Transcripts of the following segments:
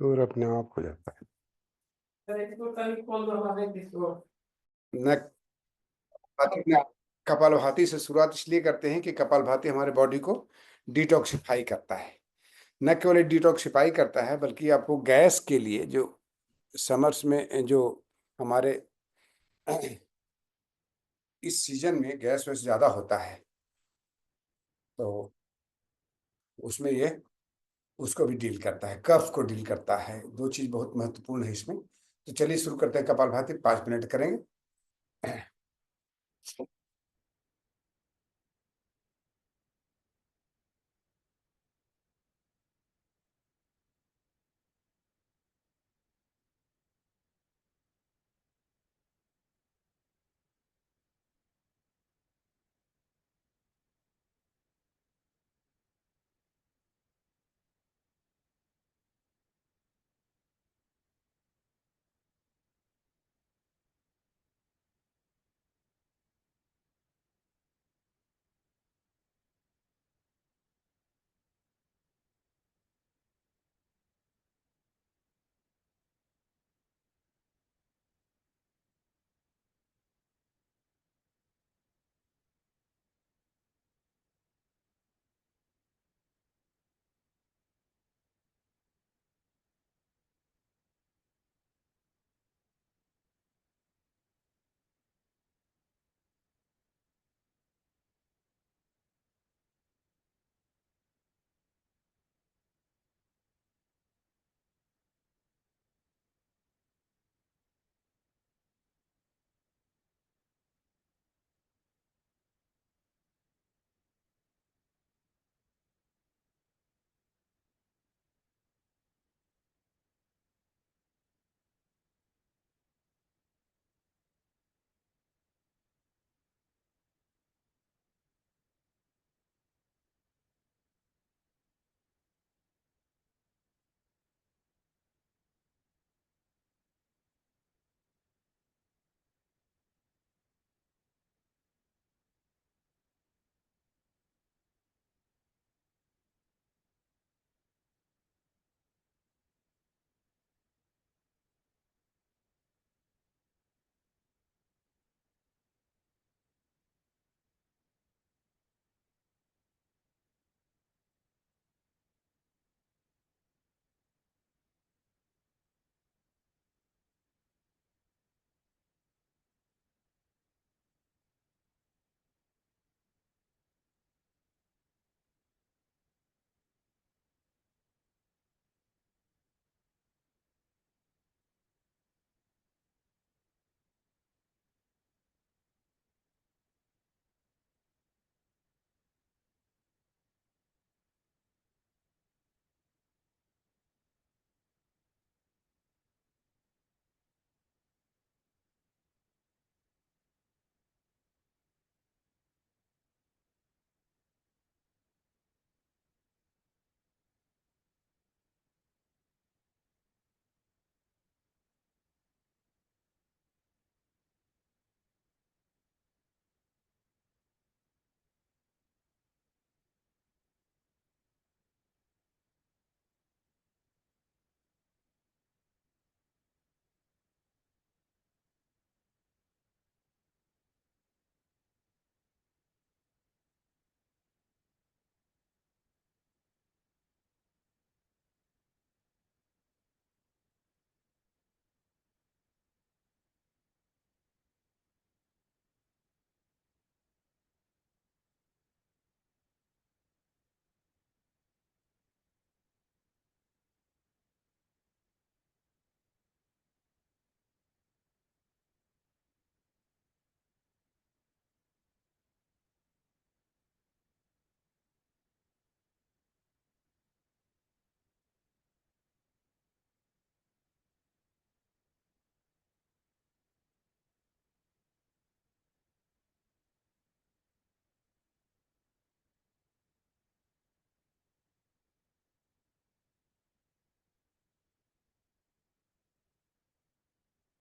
और अपने आप हो जाता है। न कपालभाति से शुरुआत इसलिए करते हैं कि कपालभाति हमारे बॉडी को डिटॉक्सिफाई करता है। न केवल डिटॉक्सिफाई करता है बल्कि आपको गैस के लिए जो समर्स में जो हमारे इस सीजन में गैस वैस ज्यादा होता है तो उसमें ये उसको भी डील करता है, कफ को डील करता है। दो चीज बहुत महत्वपूर्ण है इसमें। तो चलिए शुरू करते हैं। कपालभाति 5 मिनट करेंगे।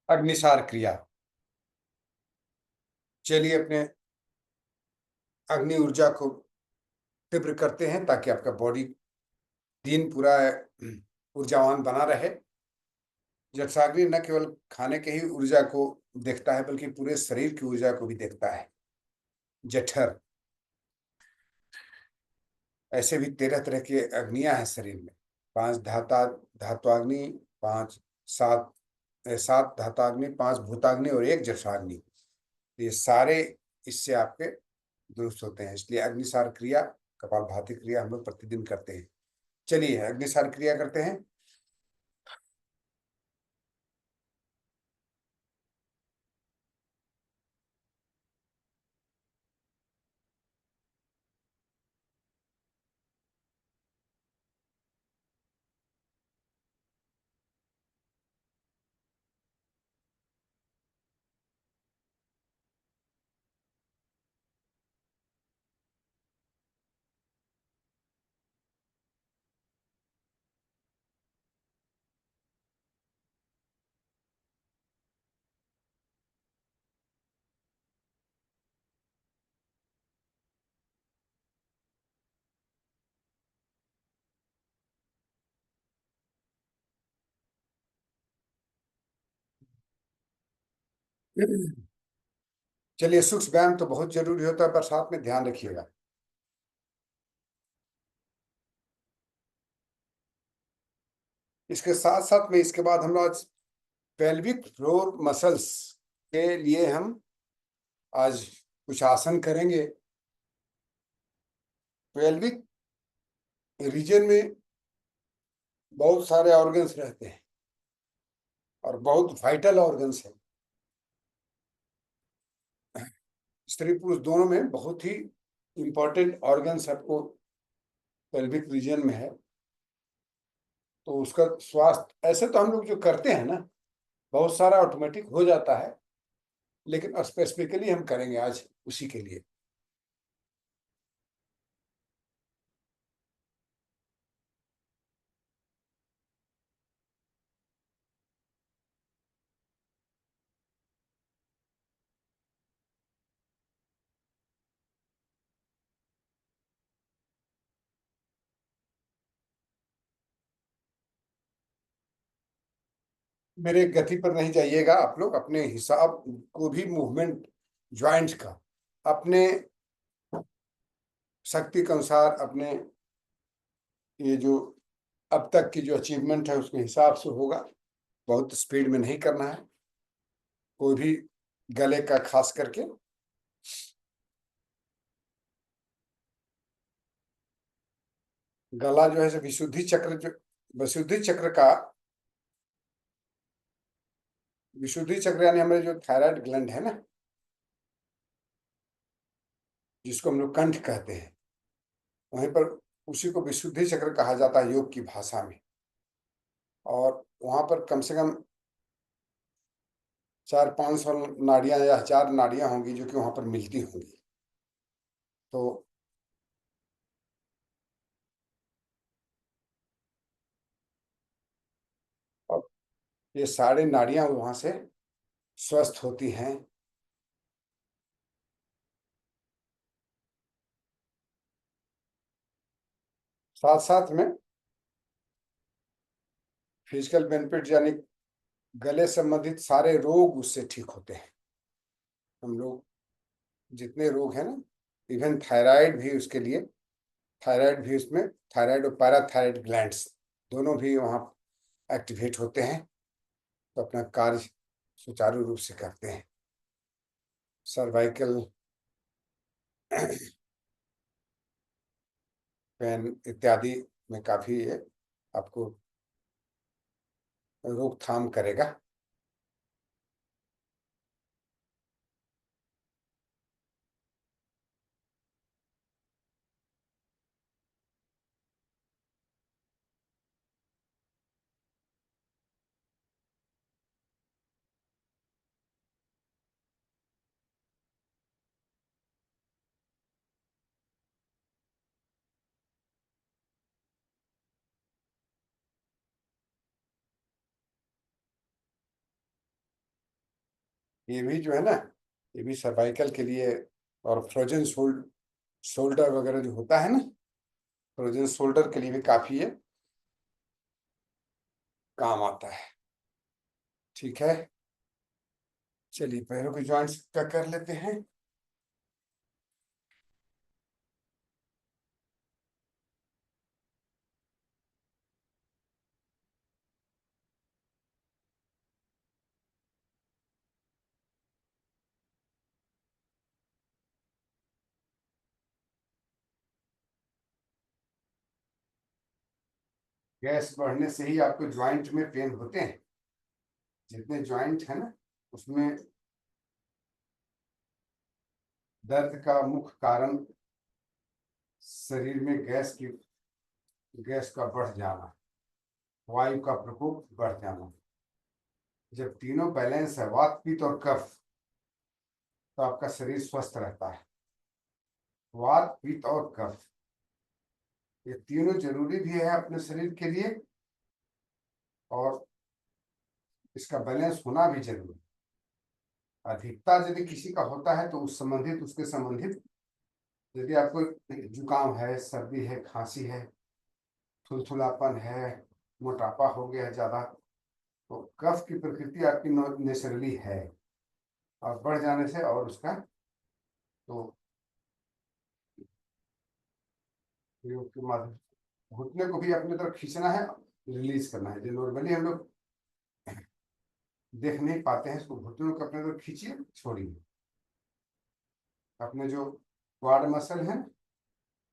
अग्निसार क्रिया। चलिए अपने अग्नि ऊर्जा को तीव्र करते हैं ताकि आपका बॉडी दिन पूरा ऊर्जावान बना रहे। जठराग्नि न केवल खाने के ही ऊर्जा को देखता है बल्कि पूरे शरीर की ऊर्जा को भी देखता है। जठर, ऐसे भी 13 तरह की अग्नियां हैं शरीर में। 5 धात्वाग्नि, 5 7 7 धात्वाग्नि, 5 भूताग्नि और 1 जठराग्नि। ये सारे इससे आपके दुरुस्त होते हैं। इसलिए अग्निसार क्रिया, कपालभाति क्रिया हम लोग प्रतिदिन करते हैं। चलिए अग्निसार क्रिया करते हैं। चलिए, सूक्ष्म व्यायाम तो बहुत जरूरी होता है, बरसात में ध्यान रखिएगा। इसके साथ साथ में इसके बाद हम लोग पेल्विक फ्लोर मसल्स के लिए हम आज कुछ आसन करेंगे। पेल्विक रीजन में बहुत सारे ऑर्गन्स रहते हैं और बहुत वाइटल ऑर्गन्स हैं। स्त्री पुरुष दोनों में बहुत ही इंपॉर्टेंट ऑर्गन्स आपको पेल्विक रीजन में है। तो उसका स्वास्थ्य, ऐसे तो हम लोग जो करते हैं ना, बहुत सारा ऑटोमेटिक हो जाता है, लेकिन स्पेसिफिकली हम करेंगे आज उसी के लिए। मेरे गति पर नहीं जाइएगा, आप लोग अपने हिसाब को भी मूवमेंट ज्वाइंट्स का अपने शक्ति के अनुसार, अपने ये जो अब तक की जो अचीवमेंट है उसके हिसाब से होगा। बहुत स्पीड में नहीं करना है कोई भी, गले का खास करके। गला जो है विशुद्धि चक्र, जो विशुद्धि चक्र का, विशुद्धि चक्र यानी हमारे जो थायराइड ग्लैंड है ना, जिसको हम लोग कंठ कहते हैं, वहीं पर उसी को विशुद्धि चक्र कहा जाता है योग की भाषा में। और वहां पर कम से कम 400-500 नाड़ियां या 4 नाड़ियां होंगी जो कि वहां पर मिलती होंगी। तो अब ये सारे नाड़ियां वहां से स्वस्थ होती हैं। साथ साथ में फिजिकल बेनिफिट यानी गले संबंधित सारे रोग उससे ठीक होते हैं। हम लोग जितने रोग हैं ना, इवन थायराइड भी उसके लिए, थायराइड भी उसमें, थायराइड और पैराथायराइड ग्लैंड्स दोनों भी वहाँ एक्टिवेट होते हैं, तो अपना कार्य सुचारू रूप से करते हैं। सर्वाइकल पेन इत्यादि में काफी ये आपको रोकथाम करेगा। ये भी जो है ना, ये भी सर्वाइकल के लिए, और फ्रोजन शोल्डर वगैरह जो होता है ना, फ्रोजन शोल्डर के लिए भी काफी है। काम आता है। ठीक है, चलिए पैरों के जॉइंट्स का कर लेते हैं। गैस बढ़ने से ही आपको ज्वाइंट में पेन होते हैं। जितने ज्वाइंट है ना, उसमें दर्द का मुख्य कारण शरीर में गैस का बढ़ जाना, वायु का प्रकोप बढ़ जाना। जब तीनों बैलेंस है, वात पित्त और कफ, तो आपका शरीर स्वस्थ रहता है। वात पित्त और कफ, ये तीनों जरूरी भी है अपने शरीर के लिए, और इसका बैलेंस होना भी जरूरी है। अधिकता यदि किसी का होता है तो उसके संबंधित, यदि आपको जुकाम है, सर्दी है, खांसी है, थुलथुलापन है, मोटापा हो गया है ज्यादा, तो कफ की प्रकृति आपकी नेचुरली है, और बढ़ जाने से और उसका, तो प्रयोग के माध्यम घुटने को भी अपनी तरफ खींचना है, रिलीज करना है। जो नॉर्मली हम लोग देख नहीं पाते हैं, इसको घुटनों को अपने तरफ खींचिए, छोड़िए। अपने जो क्वाड मसल है,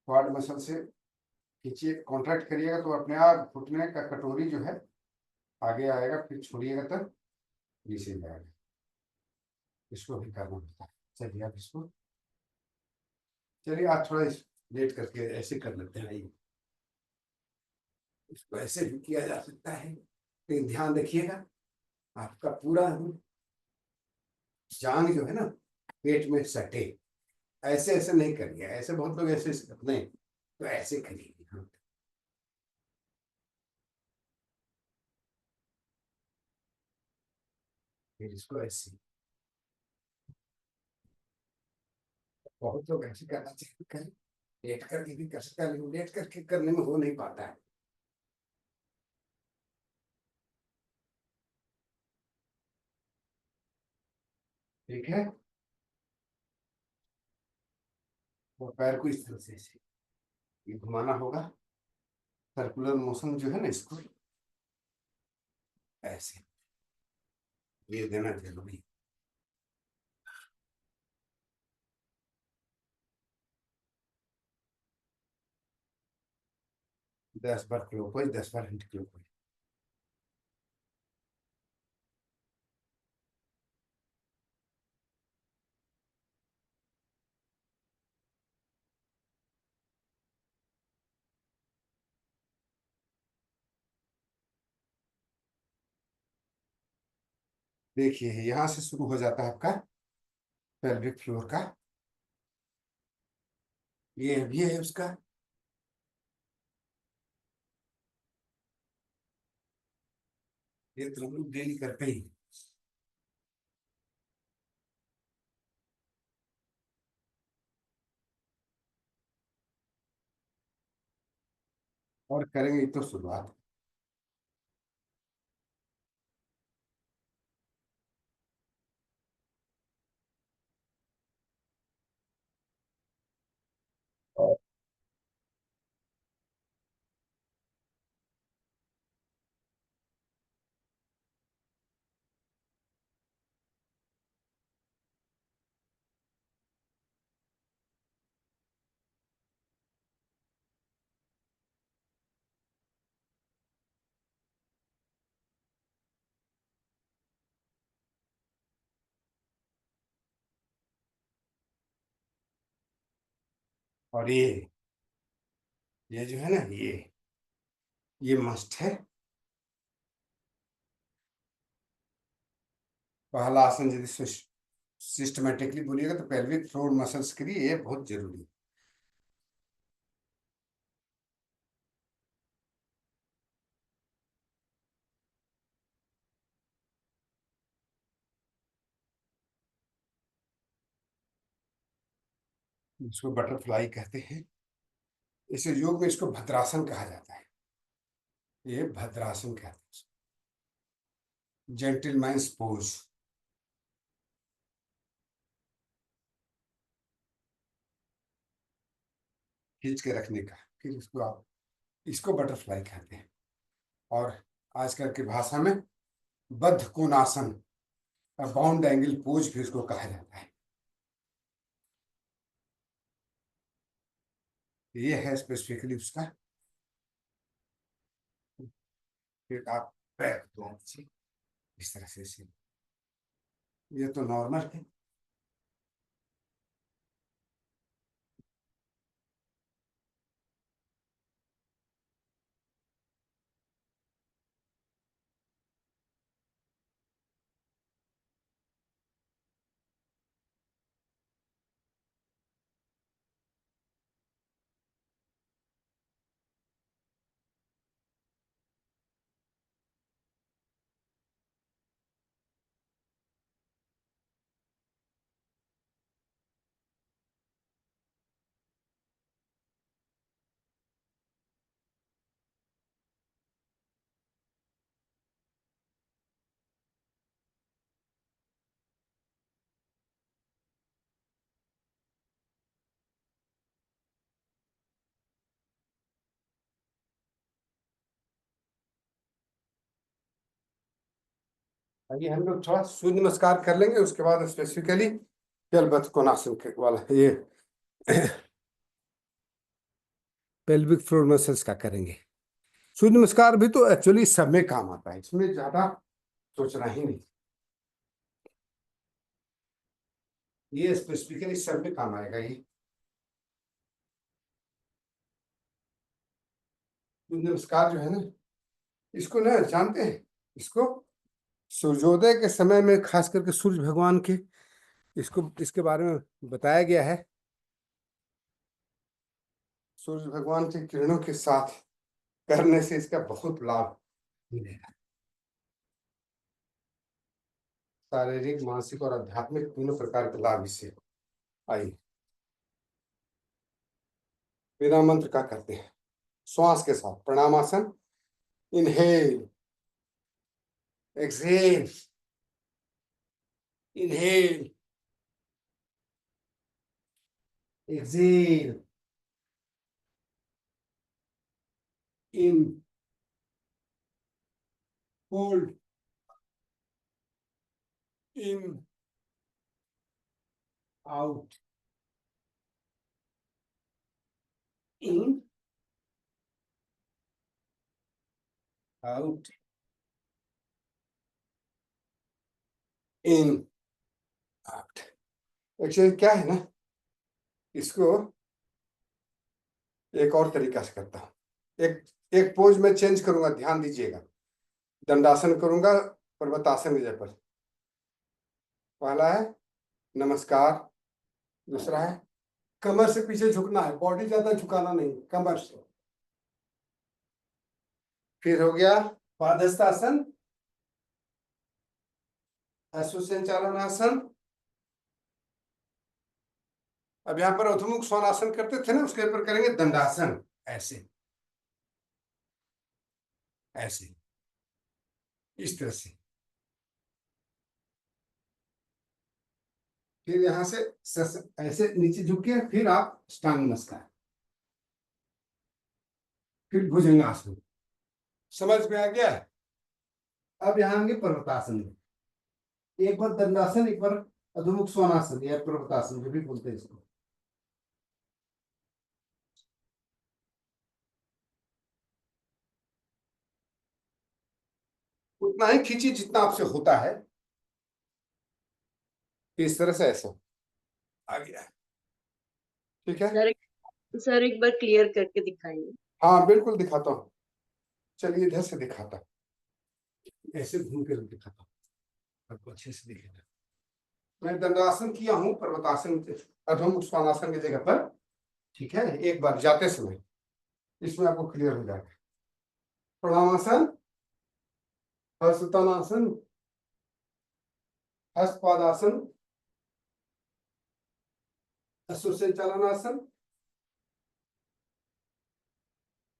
क्वाड मसल से खींचिए, कॉन्ट्रैक्ट करिएगा तो अपने आप घुटने का कटोरी जो है आगे आएगा, फिर छोड़िएगा तब नीचे जाएगा। इसको भी करना होता है। चलिए आप इसको, चलिए आप थोड़ा इस लेट करके ऐसे कर लेते हैं। आइए, इसको ऐसे भी किया जा सकता है, लेकिन ध्यान रखिएगा आपका पूरा जांग जो है ना पेट में सटे। ऐसे ऐसे नहीं करिए, ऐसे बहुत लोग ऐसे करते हैं, तो ऐसे करिए। हाँ, फिर इसको ऐसे, बहुत लोग ऐसे करना चाहिए, करें लेट करके भी कर सकता है, लेकिन लेट करके करने में हो नहीं पाता है। ठीक है, वो पैर को इस तरह से ऐसे ये घुमाना होगा, सर्कुलर मोशन जो है ना, इसको ऐसे ये देना जरूरी। 10 बार क्लॉकवाइज, 10 बार एंटी क्लॉकवाइज। देखिए यहाँ से शुरू हो जाता है आपका पेल्विक फ्लोर का, ये है उसका। ये तो हम लोग डेली करते ही हैं। और करेंगे तो शुरुआत। और ये जो है ना, ये मस्ट है। पहला आसन यदि सिस्टमेटिकली बोलिएगा तो पेल्विक फ्लोर मसल्स के लिए ये बहुत जरूरी है। इसको बटरफ्लाई कहते हैं। इसे योग में इसको भद्रासन कहा जाता है। ये भद्रासन कहते हैं। Gentleman's pose. खींच के रखने का, फिर इसको आप, इसको बटरफ्लाई कहते हैं। और आजकल की भाषा में बद्ध कोणासन, बाउंड एंगल पोज भी उसको कहा जाता है। ये है स्पेसिफिकली उसका। फिर आप पैर दो इस तरह से, ये तो नॉर्मल है। आइए हम लोग थोड़ा सूर्य नमस्कार कर लेंगे, उसके बाद स्पेसिफिकली जलबद्ध कोणासन वाला ये पेल्विक फ्लोर मसल्स का करेंगे। सूर्य नमस्कार भी तो एक्चुअली सब में काम आता है, इसमें ज्यादा सोचना ही नहीं। ये स्पेसिफिकली सब में काम आएगा। ये सूर्य नमस्कार जो है ना, इसको ना जानते हैं, इसको सूर्योदय के समय में खास करके सूर्य भगवान के, इसको इसके बारे में बताया गया है। सूर्य भगवान की किरणों के साथ करने से इसका बहुत लाभ मिलेगा। शारीरिक, मानसिक और आध्यात्मिक तीनों प्रकार के लाभ इससे। आइए बिना मंत्र का करते हैं, श्वास के साथ Pranamasana. Inhale, exhale, inhale, exhale, in, hold, in, out, in, out, in, out. Actually क्या है ना, इसको एक और तरीका से करता हूँ। एक एक पोज में चेंज करूंगा, ध्यान दीजिएगा। दंडासन करूंगा पर्वतासन की जगह पर। पहला है नमस्कार, दूसरा है कमर से पीछे झुकना है, बॉडी ज्यादा झुकाना नहीं, कमर से। फिर हो गया पादहस्तासन, अश्वसंचालनासन। अब यहाँ पर अधोमुख स्वानासन करते थे ना, उसके ऊपर करेंगे दंडासन, ऐसे ऐसे, इस तरह से। फिर यहां से ऐसे नीचे झुके, फिर आप अष्टांग नमस्कार, फिर भुजंगासन। समझ में आ गया? अब यहाँ आएंगे पर्वतासन में। एक बार दंडासन, एक बार अधोमुख स्वानासन या पर्वतासन जो भी बोलते हैं इसको। उतना ही खींची जितना आपसे होता है, इस तरह से ऐसे आ गया। ठीक है सर, सर एक बार क्लियर करके दिखाइए। हाँ बिल्कुल दिखाता हूँ। चलिए इधर से दिखाता हूँ, ऐसे घूम कर दिखाता हूँ, आपको अच्छे से दिखेगा। मैं दंडासन किया हूँ पर्वतासन, अधोमुख स्वानासन की जगह पर। ठीक है, एक बार जाते समय इसमें आपको क्लियर हो जाएगा। प्रणामासन, हस्तनासन, हस्तपादासन, अश्वसंचालनासन।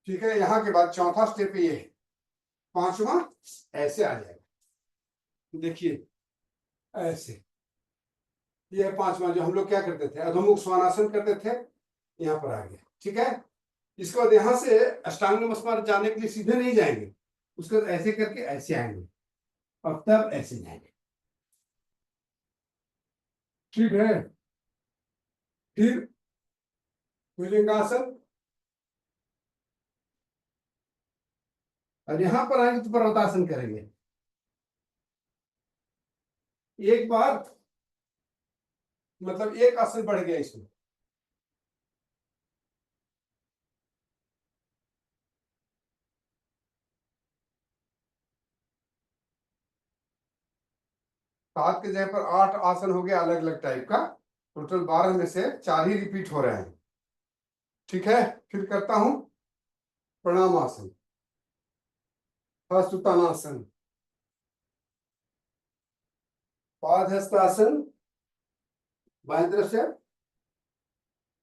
ठीक है, यहाँ के बाद चौथा स्टेप ये है, पांचवा ऐसे आ जाएगा। देखिए ऐसे, ये पांचवा जो हम लोग क्या करते थे, अधोमुख स्वानासन करते थे, यहाँ पर आ गया। ठीक है, इसके बाद यहां से अष्टांग नमस्कार जाने के लिए सीधे नहीं जाएंगे, उसके बाद ऐसे करके ऐसे आएंगे और तब ऐसे जाएंगे। ठीक है, फिर भुजंगासन, और यहां पर आएंगे तो पर्वतासन करेंगे। एक बार मतलब एक आसन बढ़ गया इसमें। सात के जगह पर 8 आसन हो गया अलग अलग टाइप का, टोटल 12 में से 4 ही रिपीट हो रहे हैं। ठीक है, फिर करता हूं प्रणाम आसन, हस्तुतानासन, पादहस्तासन, बाएं तरफ से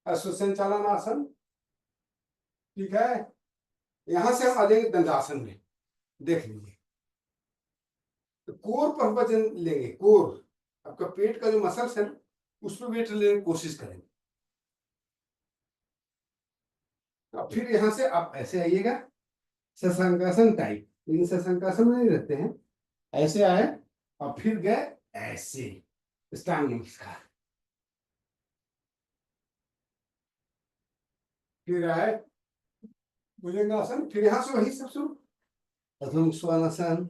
अश्वसंचालन आसन। ठीक है, यहां से हम आ जाएंगे दंडासन में। देख लीजिए, तो कोर पर वजन लेंगे, कोर आपका पेट का जो मसल्स है उस पर वेट लेने की कोशिश करेंगे। अब फिर यहां से आप ऐसे आइएगा, शशांकासन टाइप, लेकिन शशांकासन में नहीं रहते हैं, ऐसे आए और फिर गए ऐसे स्टांग नमस्कार, फिर आए भुजंगासन, फिर यहां से वही सब शुरू, प्रथम स्वानासन,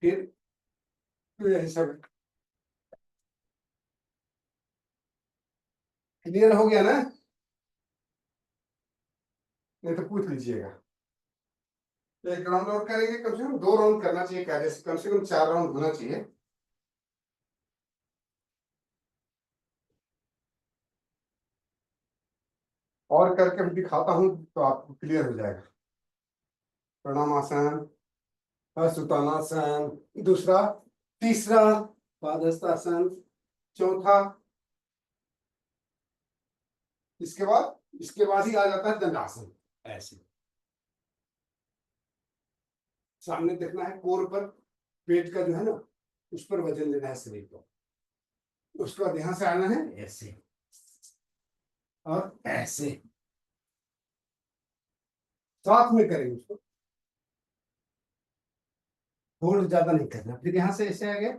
फिर यही सब। क्लियर हो गया ना? नहीं तो पूछ लीजिएगा। एक राउंड और करेंगे, कम से कम 2 राउंड करना चाहिए, क्या से कम 4 राउंड होना चाहिए। और करके मैं दिखाता हूं तो आपको क्लियर हो जाएगा। प्रणामासन, सुतानासन, दूसरा, तीसरा पादहस्तासन, चौथा, इसके बाद ही आ जाता है दंडासन। ऐसे सामने देखना है, कोर पर पेट का जो है ना उस पर वजन लेना है शरीर को। उसके बाद यहां से आना है ऐसे और ऐसे, साथ में करेंगे उसको, होल्ड ज्यादा नहीं करना। फिर यहां से ऐसे आ गए,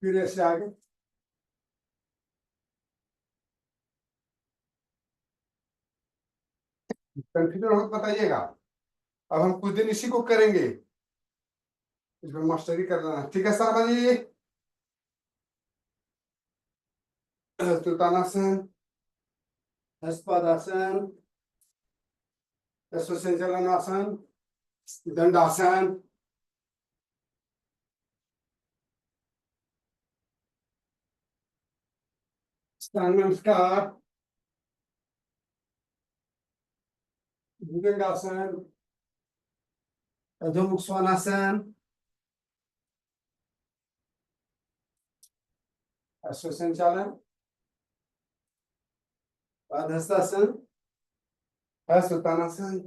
फिर ऐसे आ गए। कंफ्यूजन हो तो बताइएगा। अब हम कुछ दिन इसी को करेंगे, इसमें मास्टरी करना है। ठीक है शर्मा जी? तुतानासन, हस्तपादासन, अश्वसंचालनासन, दंडासन, अष्टांग नमस्कार, भुजंगासन, अधोमुख स्वानासन, अश्वसंचालन, पादहस्तासन, हस्तोत्तानासन,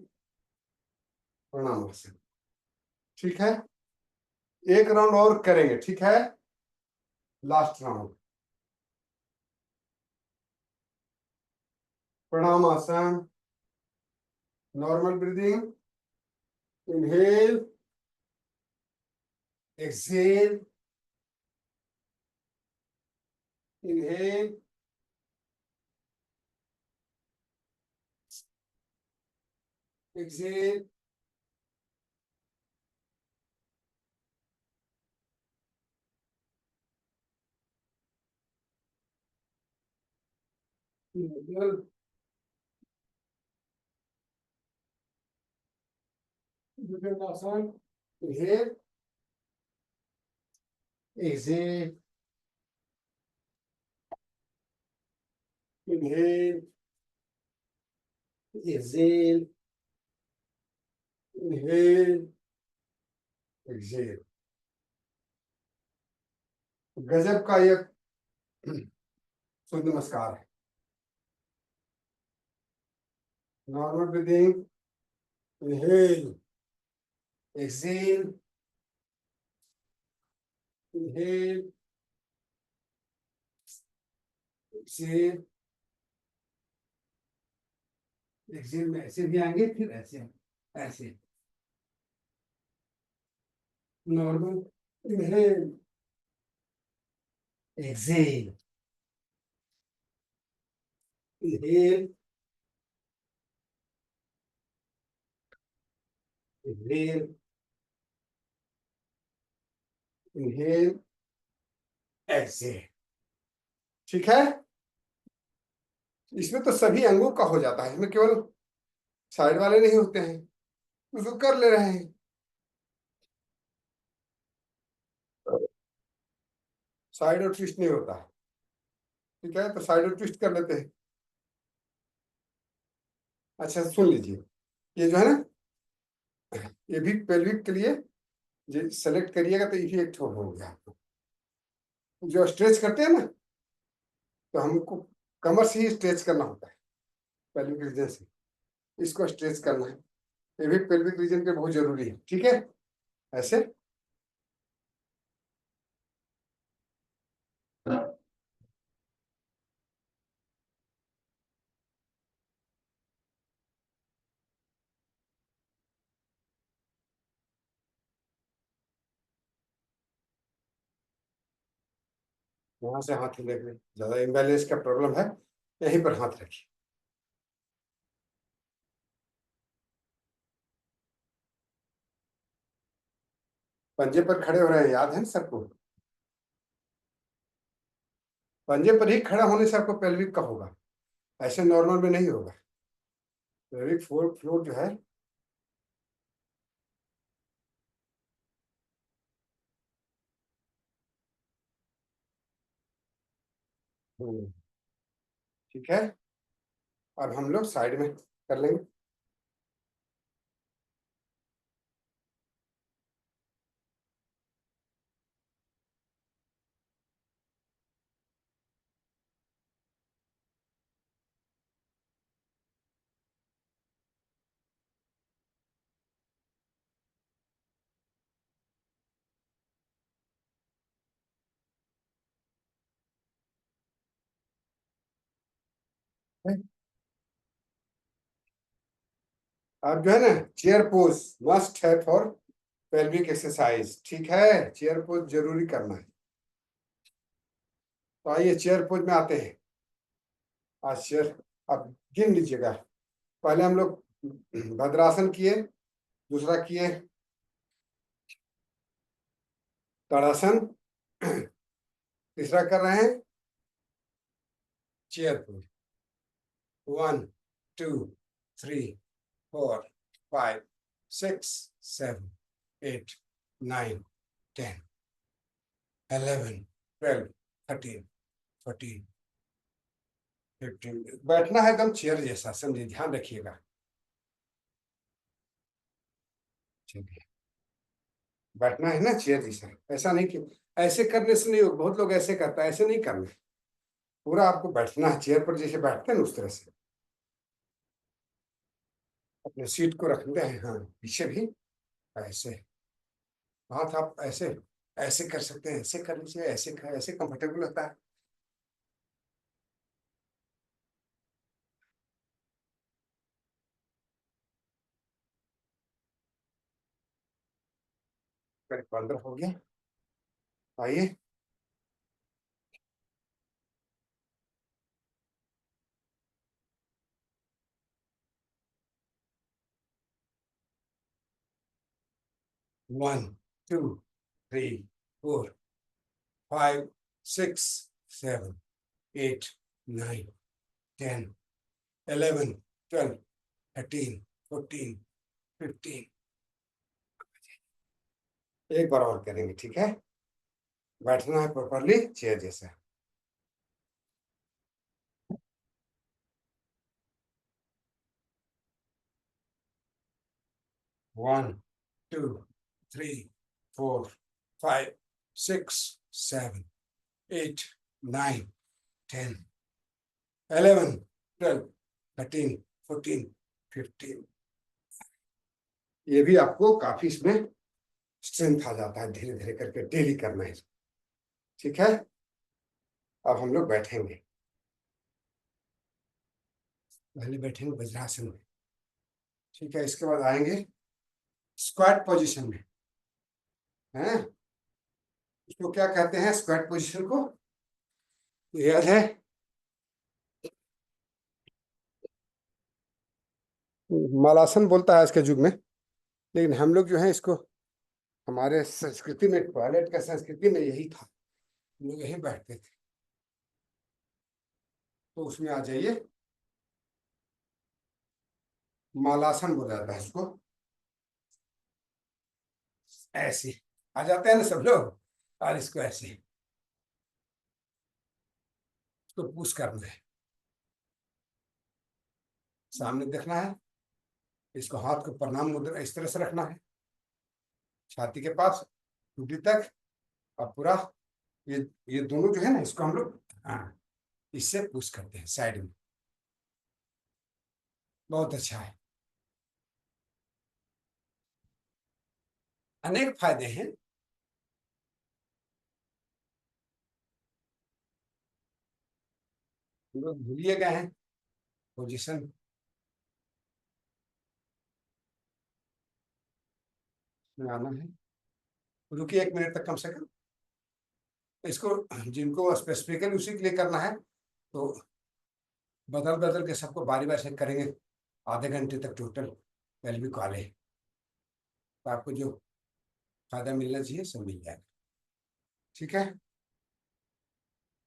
प्रणामासन। ठीक है, एक राउंड और करेंगे। ठीक है, last round, Pranamasana, normal breathing, inhale, exhale, inhale, exhale, inhale, Bhujangasana, inhale, exhale, inhale, exhale, inhale, exhale. गजब का ये सूर्य नमस्कार है। Normal breathing, inhale, exhale, inhale, exhale, exhale में ऐसे भी आएंगे, फिर ऐसे ऐसे normal, inhale, exhale, inhale, inhale, inhale, exhale. ठीक है, इसमें तो सभी अंगों का हो जाता है, इसमें केवल साइड वाले नहीं होते हैं, उसको कर ले रहे हैं। साइड और ट्विस्ट नहीं होता है। ठीक है, तो साइड और ट्विस्ट कर लेते हैं। अच्छा सुन लीजिए, ये जो है ना, ये भी पेल्विक के लिए जो सेलेक्ट करिएगा तो ये एक ठो हो गया। जो स्ट्रेच करते हैं ना, तो हमको कमर से ही स्ट्रेच करना होता है, पेल्विक रीजन से इसको स्ट्रेच करना है। ये भी पेल्विक रीजन के बहुत जरूरी है। ठीक है, ऐसे यहाँ से हाथ लेके, ज्यादा इम्बैलेंस का प्रॉब्लम है, यहीं पर हाथ रखिए। पंजे पर खड़े हो रहे हैं, याद है ना सबको? पंजे पर ही खड़ा होने से आपको पेल्विक का होगा, ऐसे नॉर्मल में नहीं होगा। पेल्विक फ्लोर जो है, ठीक है। अब हम लोग साइड में कर लेंगे। अब जो है ना, चेयर पोज मस्ट है फॉर पेल्विक एक्सरसाइज। ठीक है, चेयर पोज जरूरी करना है। तो आइए चेयर पोज में आते हैं। आज चेयर, अब गिन लीजिएगा। पहले हम लोग भद्रासन किए, दूसरा किए ताड़ासन, तीसरा कर रहे हैं चेयर पोज। 1 2 3 4 5 6 7 8 9 10 11 12 13 14 15। बैठना है एकदम चेयर जैसा, समझिए, ध्यान रखिएगा। ठीक है, बैठना है ना चेयर जैसा, ऐसा नहीं कि ऐसे करने से नहीं होगा। बहुत लोग ऐसे करता है, ऐसे नहीं करना है। पूरा आपको बैठना है चेयर पर, जैसे बैठते हैं ना उस तरह से। अपने सीट को रखते हैं, हाँ पीछे भी ऐसे। हाथ आप ऐसे ऐसे कर सकते हैं, ऐसे कर लीजिए, ऐसे ऐसे कंफर्टेबल होता है। करीब 15 हो गया। आइए, 1 2 3 4 5 6 7 8 9 10 11 12 13 14 15। एक बार और करेंगे, ठीक है। बैठना है प्रॉपरली चेयर जैसा। 1 2 3 4 5 6 7 8 9 10 11 12 13 14 15। ये भी आपको काफी इसमें स्ट्रेंथ आ जाता है, धीरे धीरे करके डेली करना है। ठीक है, अब हम लोग बैठेंगे। पहले बैठेंगे वज्रासन में। ठीक है, इसके बाद आएंगे स्क्वाट पोजीशन में। हैं, इसको क्या कहते हैं स्क्वाट पोजीशन को, याद है? मालासन बोलता है इसके युग में, लेकिन हम लोग जो है इसको, हमारे संस्कृति में, टॉयलेट का संस्कृति में यही था, हम लोग यहीं बैठते थे। तो उसमें आ जाइए, मालासन बोला जाता है इसको। ऐसे आ जाते हैं ना सब लोग, और इसको ऐसे इसको पुश करना है, सामने देखना है, इसको हाथ को प्रणाम मुद्रा इस तरह से रखना है, छाती के पास टूटी तक, और पूरा ये दोनों जो है ना, इसको हम लोग इससे पुश करते हैं साइड में। बहुत अच्छा है, अनेक फायदे हैं। हम लोग भूलिए गए हैं पोजीशन में आना है। रुकिए 1 मिनट तक कम से कम, इसको जिनको स्पेसिफिकली उसी के लिए करना है तो बदल बदल के सबको बारी बारी से करेंगे, आधे घंटे तक टोटल पहले कॉल है, तो आपको जो फायदा मिलना चाहिए सब मिल जाएगा। ठीक है,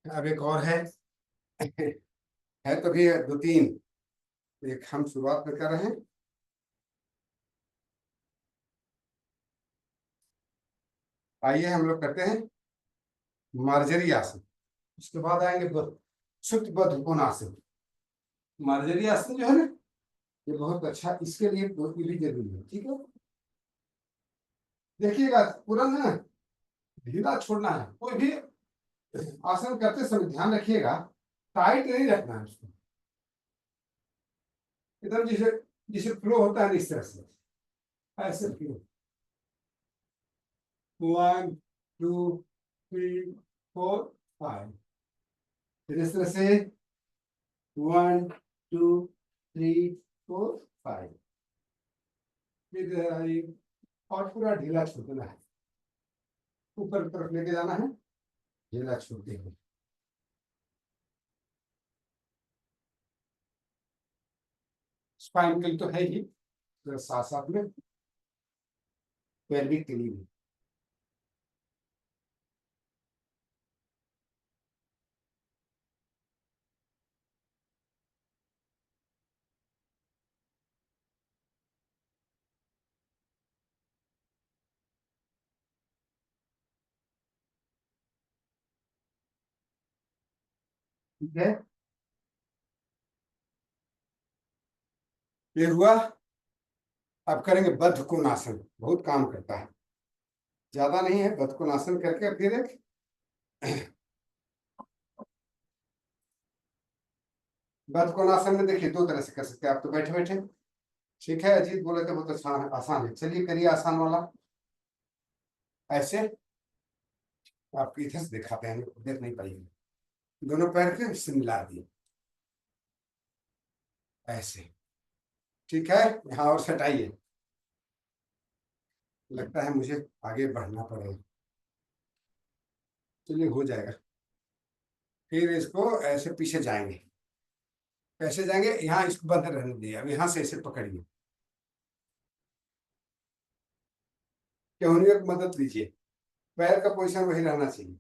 अब एक और है है तो भी 2-3। एक हम शुरुआत में कर रहे हैं, आइए हम लोग करते हैं मार्जरी आसन। उसके बाद आएंगे शुद्ध बद्ध कोणासन। मार्जरी आसन जो है ना, ये बहुत अच्छा, इसके लिए भी जरूरी है। ठीक है, देखिएगा पूरा ना ढीला छोड़ना है, कोई भी आसन करते समय ध्यान रखिएगा, टाइट नहीं रखना है उसको, एकदम जिसे जिसे फ्लो होता है इस तरह से, ऐसे फ्लो। 1 2 3 4 5, फिर इस तरह से 1 2 3 4 5, फिर और पूरा ढीला छोड़ना है, ऊपर की तरफ लेके जाना है, ढीला छोड़ते हुए। स्पाइन के लिए तो है ही, साथ साथ में पेल्विक के लिए भी। ठीक है, ये हुआ। अब करेंगे बद्ध कोणासन, बहुत काम करता है, ज्यादा नहीं है। बद्ध कोणासन करके फिर एक बद्ध कोणासन में देखिए 2 तरह से कर सकते हैं आप, तो बैठे बैठे। ठीक है, अजीत बोले थे बहुत आसान है, आसान है, चलिए करिए आसान वाला। ऐसे आपको इधर से दिखाते हैं, देख नहीं पाइए, दोनों पैर के इससे मिला दिए ऐसे। ठीक है, यहाँ और सटाइए, लगता है मुझे आगे बढ़ना पड़ेगा, चलिए हो जाएगा। फिर इसको ऐसे पीछे जाएंगे, कैसे जाएंगे, यहाँ इसको बंद रहने दिए, अब यहाँ से ऐसे पकड़िए, केहूनियों की मदद लीजिए, पैर का पोजीशन वही रहना चाहिए।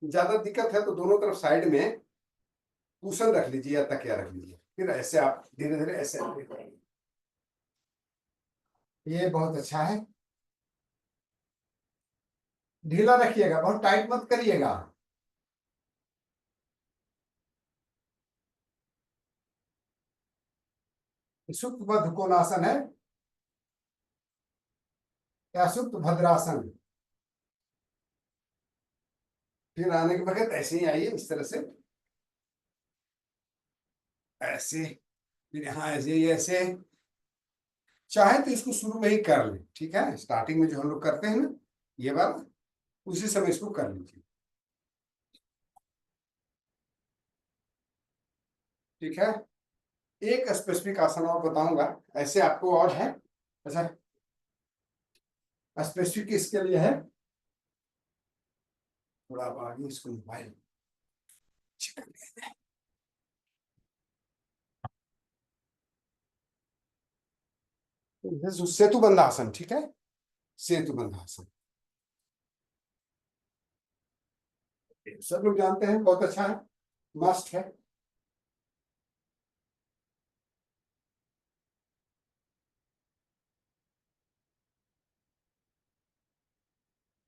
ज्यादा दिक्कत है तो दोनों तरफ साइड में कुशन रख लीजिए या तकिया रख लीजिए, फिर ऐसे आप धीरे धीरे ऐसे आगे बढ़ेंगे। ये बहुत अच्छा है, ढीला रखिएगा, बहुत टाइट मत करिएगा। सुप्त बद्ध कोणासन है या सुप्त भद्रासन। फिर आने के वक्त ऐसे ही आइए इस तरह से, ऐसे, फिर यहाँ ऐसे ही ऐसे, चाहे तो इसको शुरू में ही कर लें, ठीक है, स्टार्टिंग में जो हम लोग करते हैं ना ये बात, उसी समय इसको कर लीजिए, ठीक है। एक स्पेसिफिक आसन और बताऊंगा, ऐसे आपको और है। अच्छा, स्पेसिफिक इसके लिए है, थोड़ा आप आगे इसको मोबाइल सेतु बंधासन, ठीक है, सेतु बंधासन सब लोग जानते हैं, बहुत अच्छा है, मस्ट है।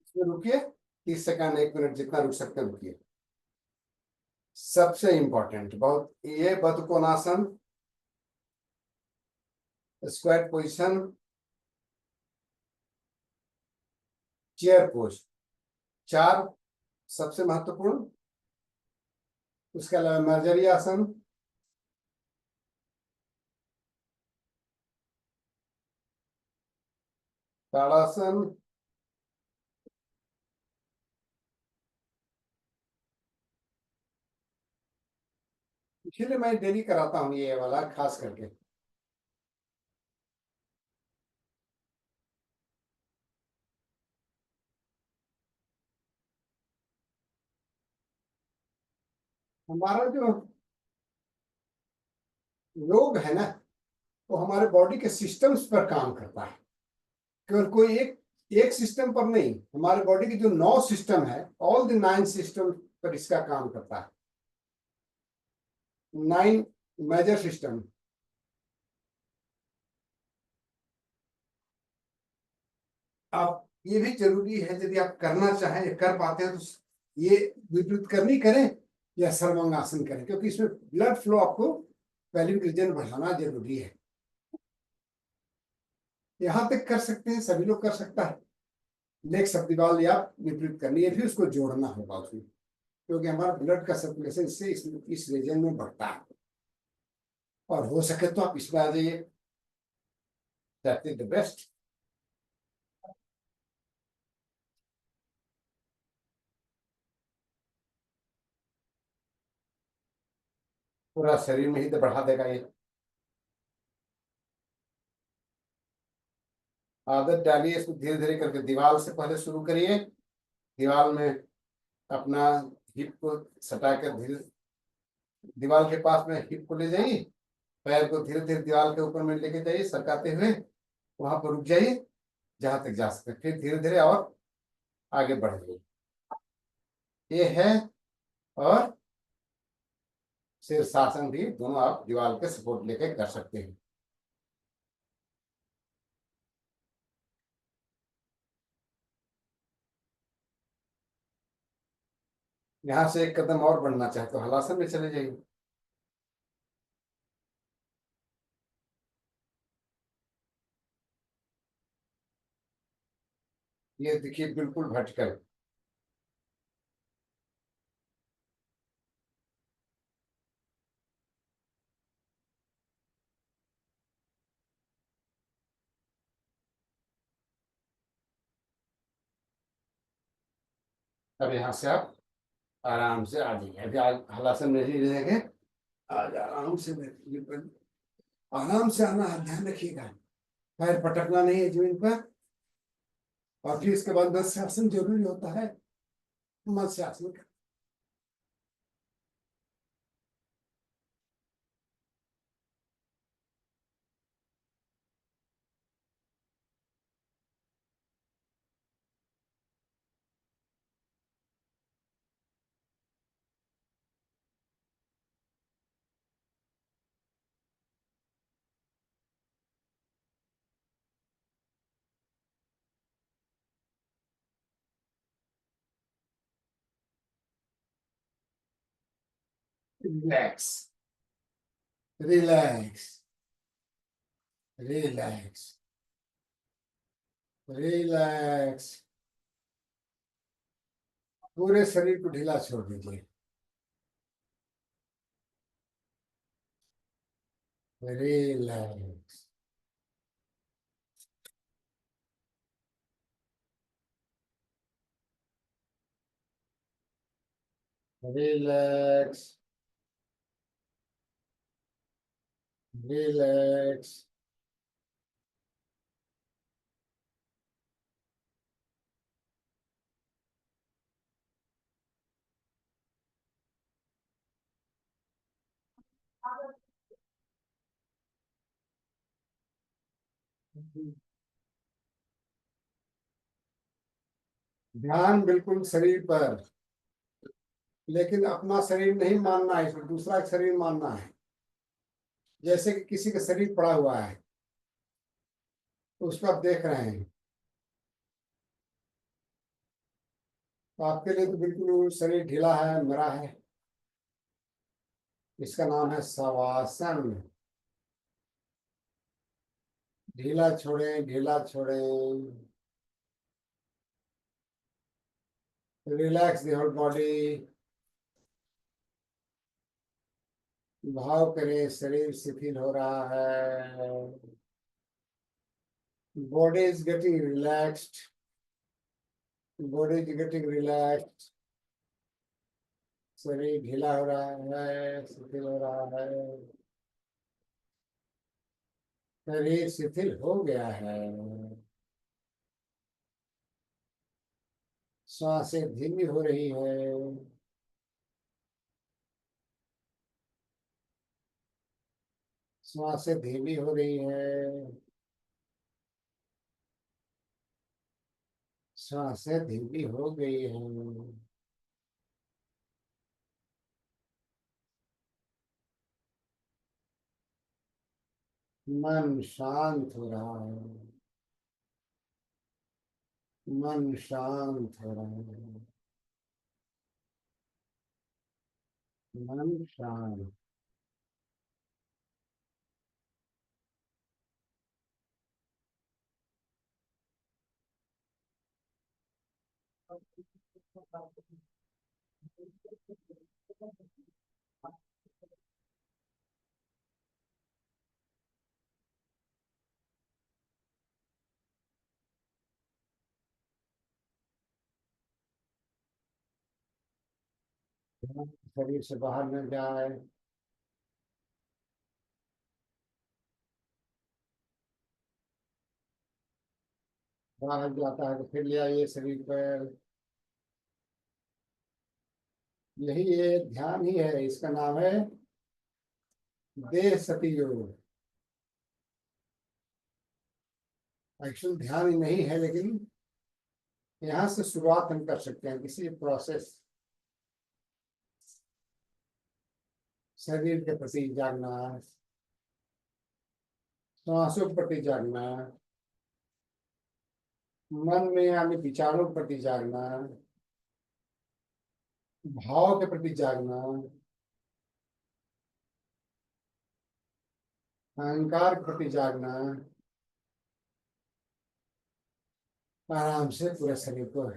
इसमें रुकिए, 30 सेकंड 1 मिनट जितना रुक सकते हैं रुकिए। सबसे इंपॉर्टेंट बहुत ये बदकोनासन, स्क्वाट पोजीशन, चेयर पोज, 4 सबसे महत्वपूर्ण। उसके अलावा मर्जरी आसन, ताड़ासन, इसीलिए मैं डेली कराता हूँ ये वाला खास करके। हमारा जो योग है ना, वो हमारे बॉडी के सिस्टम्स पर काम करता है, केवल कोई एक सिस्टम पर नहीं, हमारे बॉडी के जो 9 सिस्टम है, ऑल द 9 सिस्टम पर इसका काम करता है, 9 मेजर सिस्टम। आप ये भी जरूरी है, यदि आप करना चाहें कर पाते हैं तो ये विपरीत करनी करें या सर्वांगासन करें, क्योंकि इसमें ब्लड फ्लो आपको पेल्विक रीजन बढ़ाना जरूरी है। यहां तक कर सकते हैं, सभी लोग कर सकता है, लेग शक्ति वाल या विपरीत करनी है, फिर उसको जोड़ना होगा उसमें, क्योंकि हमारा ब्लड का सर्कुलेशन इससे इस रीजन में बढ़ता है। और हो सके तो आप इसमें आ जाइए, दैट इज द बेस्ट। पूरा शरीर में ही तो बढ़ा देगा ये। आदत डालिए इसको, धीरे धीरे करके दीवार से पहले शुरू करिए, दीवार में अपना हिप को सटा कर धीरे दीवार के पास में हिप को ले जाइए, पैर को धीरे धीरे दीवार के ऊपर में लेके जाइए सरकाते हुए, वहां पर रुक जाइए जहां तक जा सकते, फिर धीरे धीरे और आगे बढ़िए। ये है, और शीर्षासन भी दोनों आप दीवार के सपोर्ट लेके कर सकते हैं। यहाँ से एक कदम और बढ़ना चाहे तो हलासन में चले जाइए। ये देखिए बिल्कुल वर्टिकल। अब यहाँ से आप आराम से आ जाइए, अभी हलासन में ही रहेंगे, आज आराम से बैठिए, आराम से आना है, ध्यान रखिएगा, पैर पटकना नहीं है जमीन पर। और फिर इसके बाद मत्स्य आसन जरूरी होता है, मत्स्य आसन का। रिलैक्स, रिलैक्स, रिलैक्स, रिलैक्स, पूरे शरीर को ढीला छोड़ दीजिए, रिलैक्स। Relax, relax. ध्यान बिल्कुल शरीर पर, लेकिन अपना शरीर नहीं मानना है, इसमें दूसरा एक शरीर मानना है। जैसे कि किसी का शरीर पड़ा हुआ है, तो उसको आप देख रहे हैं, तो आपके लिए तो बिल्कुल शरीर ढीला है, मरा है। इसका नाम है शवासन। ढीला छोड़ें, ढीला छोड़ें। Relax the whole body. भाव करें, शरीर शिथिल हो रहा है। Body is getting relaxed, body is getting relaxed. शरीर ढीला हो रहा है, शिथिल हो रहा है। शरीर शिथिल हो गया है। सांसें धीमी हो रही है। सांसें धीमी हो रही है। सांसें धीमी हो गई हैं। मन शांत हो रहा है। मन शांत हो रहा है। मन शांत। शरीर से बाहर न जाए। बाहर जाता है तो फिर ले आइए शरीर पर। यही ये ध्यान ही है, इसका नाम है देह सती योग। एक्चुअल ध्यान ही नहीं है, लेकिन यहाँ से शुरुआत हम कर सकते हैं किसी प्रोसेस। शरीर के प्रति जागना, श्वासों के प्रति जागना, मन में यानी विचारों के प्रति जागना, भाव के प्रति जागना, अहंकार के प्रति जागना। आराम से पूरे शरीर को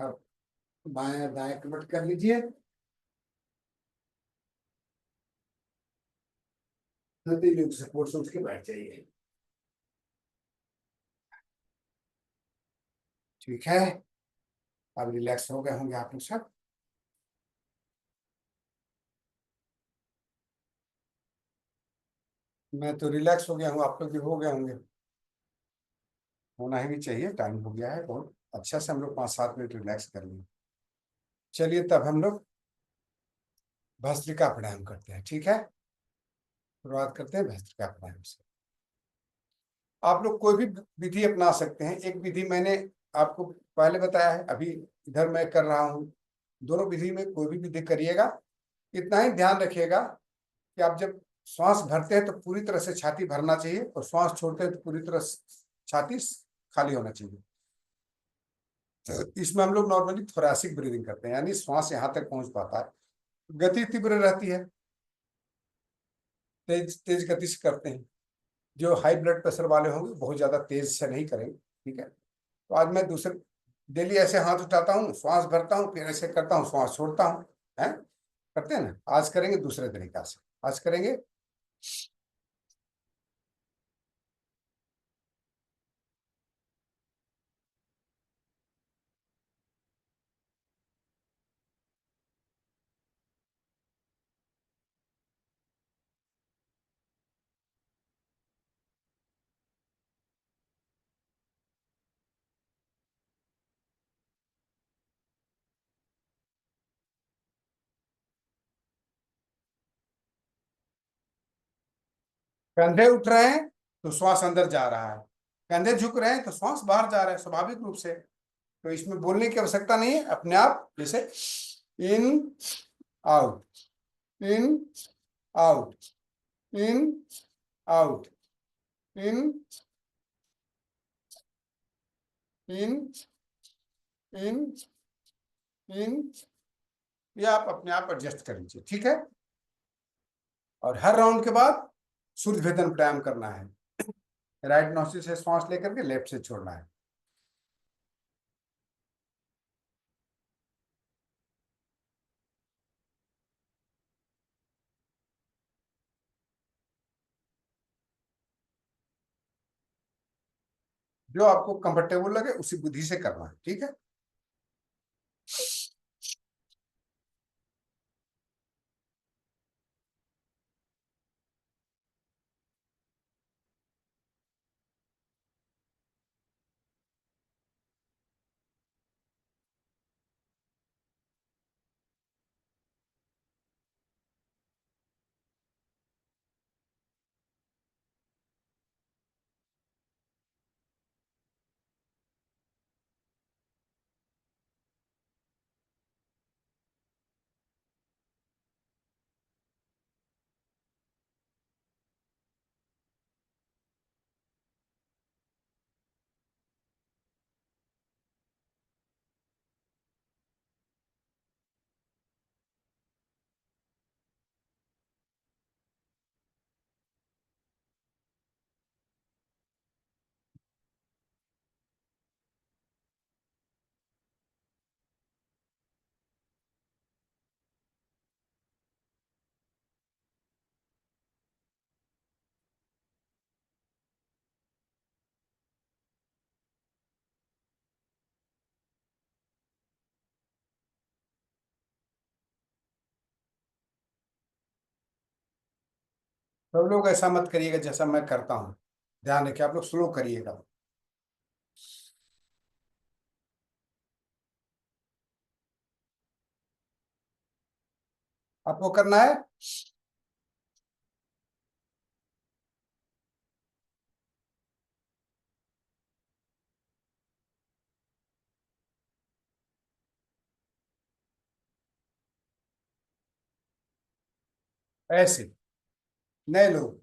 अब बाएं दाएं कन्वर्ट कर लीजिए। हल्दी लोग सपोर्ट से उठ के बैठ जाइए। ठीक है, अब रिलैक्स हो गए होंगे आप लोग सब। मैं तो रिलैक्स हो गया हूँ, आप लोग भी हो गए होंगे। होना ही भी चाहिए, टाइम हो गया है बहुत अच्छा से, हम लोग 5-7 मिनट रिलैक्स कर लिए। चलिए तब हम लोग भस्त्रिका प्राणायाम करते हैं, ठीक है। शुरुआत करते हैं भस्त्रिका प्राणायाम से। आप लोग कोई भी विधि अपना सकते हैं। एक विधि मैंने आपको पहले बताया है, अभी इधर मैं कर रहा हूँ। दोनों विधि में कोई भी विधि करिएगा, इतना ही ध्यान रखिएगा कि आप जब श्वास भरते हैं तो पूरी तरह से छाती भरना चाहिए, और श्वास छोड़ते हैं तो पूरी तरह छाती खाली होना चाहिए। तो इसमें हम लोग नॉर्मली थोरैसिक ब्रीदिंग करते हैं, यानी श्वास यहाँ तक पहुंच पाता है। गति तीव्र रहती है, तेज तेज गति से करते हैं। जो हाई ब्लड प्रेशर वाले होंगे बहुत ज्यादा तेज से नहीं करेंगे, ठीक है। तो आज मैं दूसरे डेली ऐसे हाथ उठाता हूँ, श्वास भरता हूँ, फिर ऐसे करता हूँ, श्वास छोड़ता हूँ, है। करते हैं ना, आज करेंगे दूसरे तरीका से। आज करेंगे कंधे उठ रहे हैं तो श्वास अंदर जा रहा है, कंधे झुक रहे हैं तो श्वास बाहर जा रहा है स्वाभाविक रूप से। तो इसमें बोलने की आवश्यकता नहीं है, अपने आप जैसे in out, in out, in out, in in in in, ये आप अपने आप एडजस्ट कर लीजिए, ठीक है। और हर राउंड के बाद सूर्य भेदन प्राणायाम करना है। राइट नोस्ट्रिल से श्वास लेकर के लेफ्ट से छोड़ना है। जो आपको कंफर्टेबल लगे उसी बुद्धि से करना है, ठीक है। सब लोग ऐसा मत करिएगा जैसा मैं करता हूँ, ध्यान रखिए, आप लोग स्लो करिएगा। आपको करना है ऐसे, नए लोग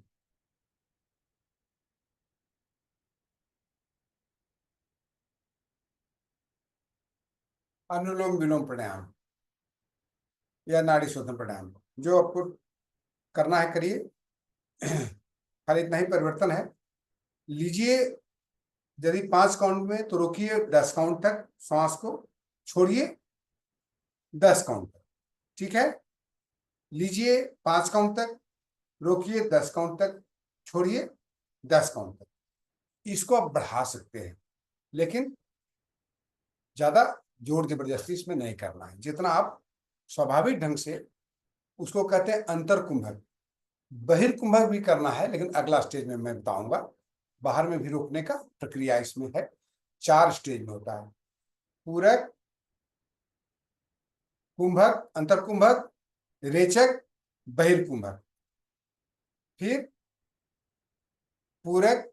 अनुलोम विलोम प्राणायाम या नाड़ी शोधन प्राणायाम, जो आपको करना है करिए। खाली इतना ही परिवर्तन है। लीजिए, यदि 5 काउंट में तो रोकिए 10 काउंट तक श्वास को, छोड़िए 10 काउंट तक, ठीक है। लीजिए 5 काउंट तक, रोकिए 10 काउंट तक, छोड़िए 10 काउंट तक। इसको आप बढ़ा सकते हैं, लेकिन ज्यादा जोर जबरदस्ती इसमें नहीं करना है। जितना आप स्वाभाविक ढंग से, उसको कहते हैं अंतर कुंभक। बहिर्कुंभक भी करना है, लेकिन अगला स्टेज में मैं बताऊंगा। बाहर में भी रोकने का प्रक्रिया इसमें है। 4 स्टेज में होता है: पूरक, कुंभक, अंतर कुंभक, रेचक, बहिर्कुंभक। फिर पूरक,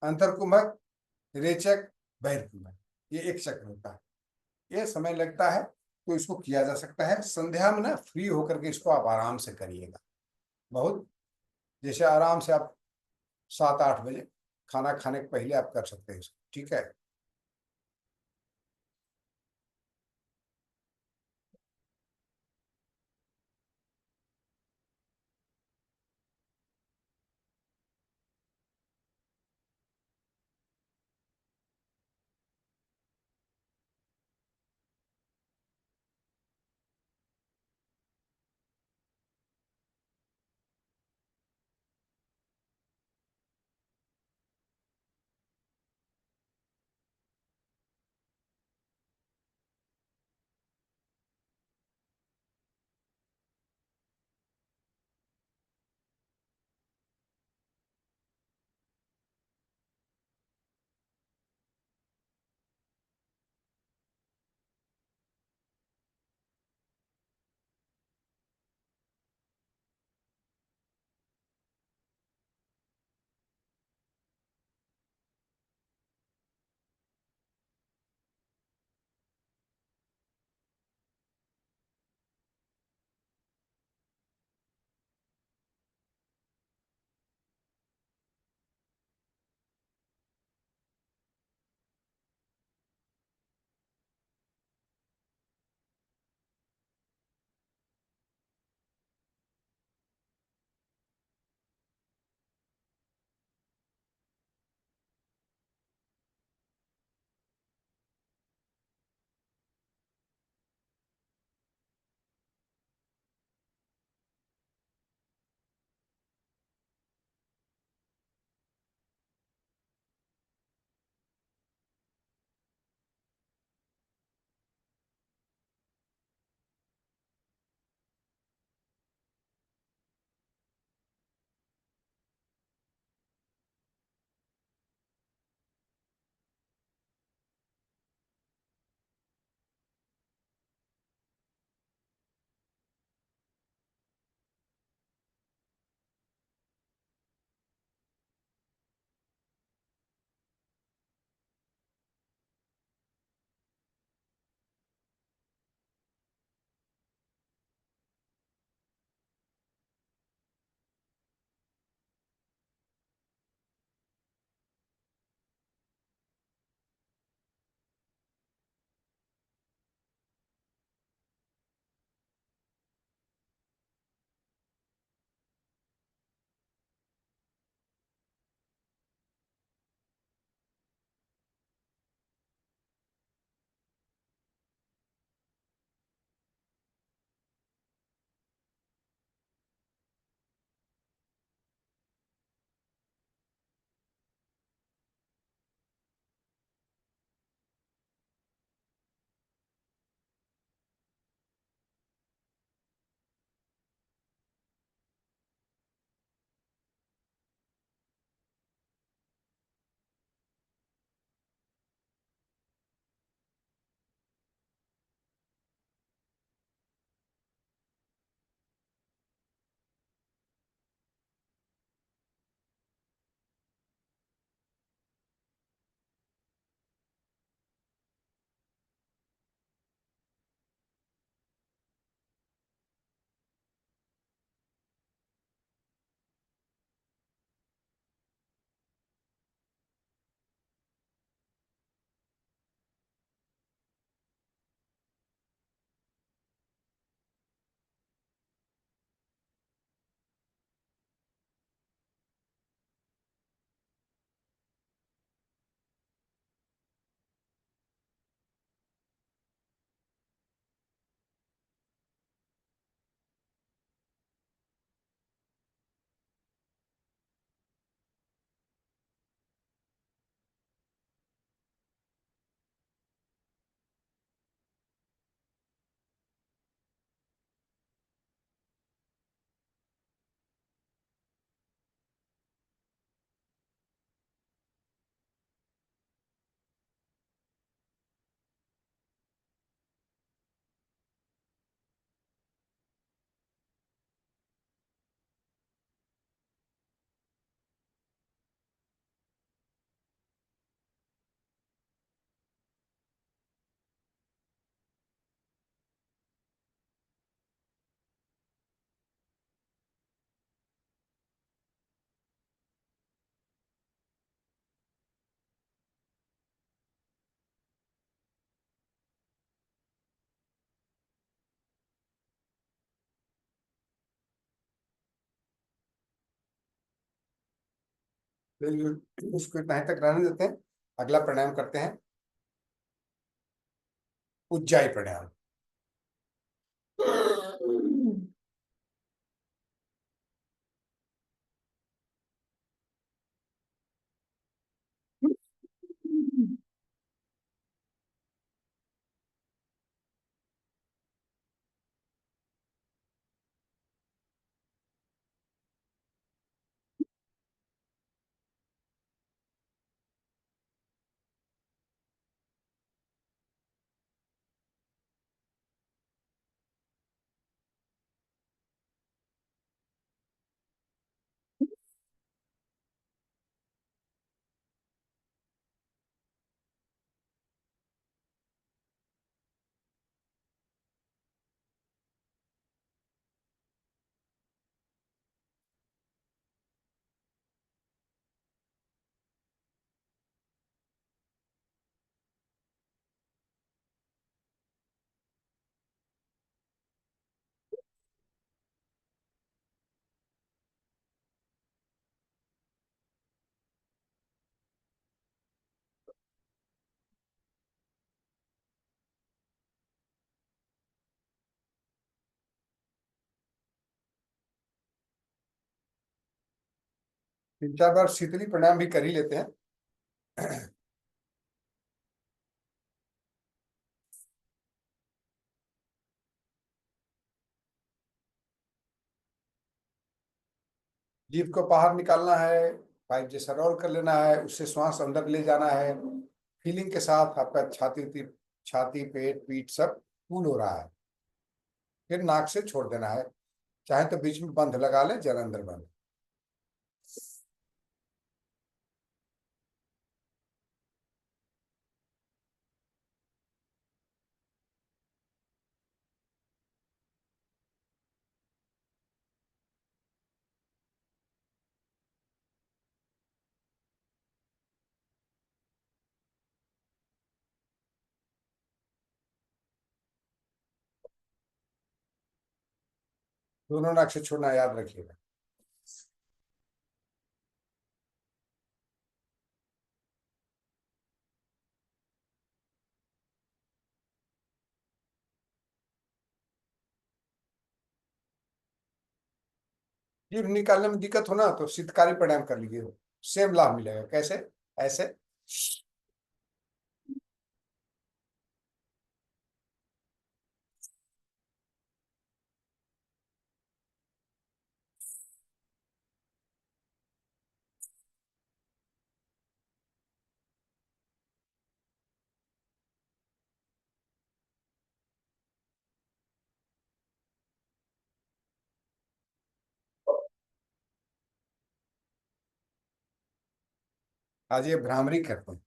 अंतर कुंभक, रेचक, बहिर्कुंभक। ये एक चक्र होता है। ये समय लगता है, तो इसको किया जा सकता है संध्या में ना, फ्री होकर के इसको आप आराम से करिएगा। बहुत, जैसे आराम से आप 7-8 बजे खाना खाने के पहले आप कर सकते हैं इसको, ठीक है। उसको इतना ही तक रहने देते हैं। अगला प्राणायाम करते हैं, उज्जाई प्राणायाम। तीन चार बार शीतली प्राणायाम भी कर ही लेते हैं। जीभ को बाहर निकालना है, पाइप जैसा रोल कर लेना है, उससे श्वास अंदर ले जाना है। फीलिंग के साथ आपका छाती पेट पीठ सब कूल हो रहा है। फिर नाक से छोड़ देना है, चाहे तो बीच में बंद लगा ले, जल अंदर बंद। दोनों नाक से छोड़ना याद रखिएगा। जीभ निकालने में दिक्कत हो ना तो शीतकारी प्राणायाम कर लीजिए, सेम लाभ मिलेगा। कैसे? ऐसे। आज ये भ्रामरी करते हैं।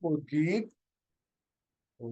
उद्गीत ओ,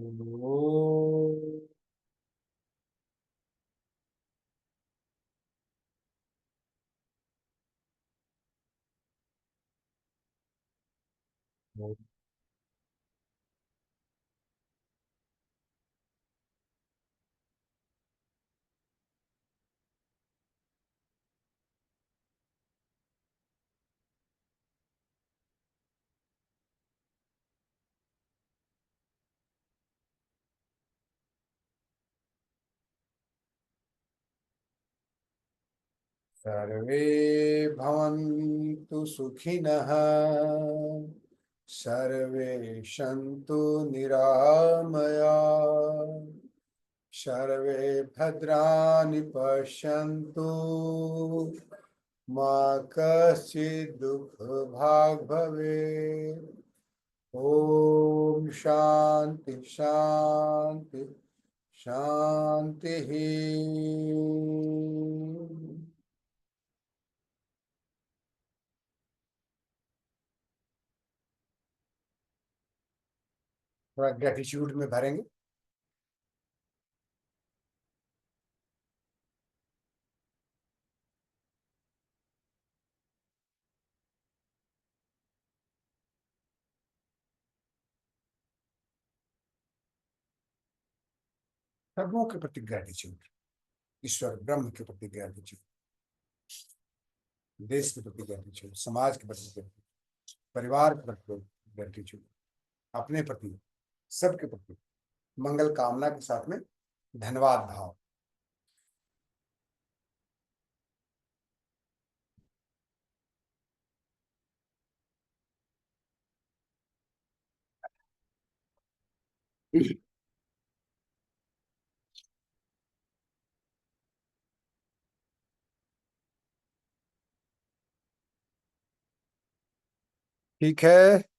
सर्वे भवन्तु सुखिनः, सर्वे सन्तु निरामया, सर्वे भद्राणि पश्यन्तु, मा कश्चित् दुःखभाग् भवेत्। ओम शांति शांति शांति ही। थोड़ा ग्रेटिट्यूड में भरेंगे। सर्वों के प्रति ग्रेटिट्यूड, ईश्वर ब्रह्म के प्रति ग्रेटिट्यूड, देश के प्रति ग्रेटिट्यूड, समाज के प्रति ग्रेटिट्यूड, परिवार के प्रति ग्रेटिट्यूड, अपने प्रति, सबके प्रति मंगल कामना के साथ में धन्यवाद भाव। ठीक है।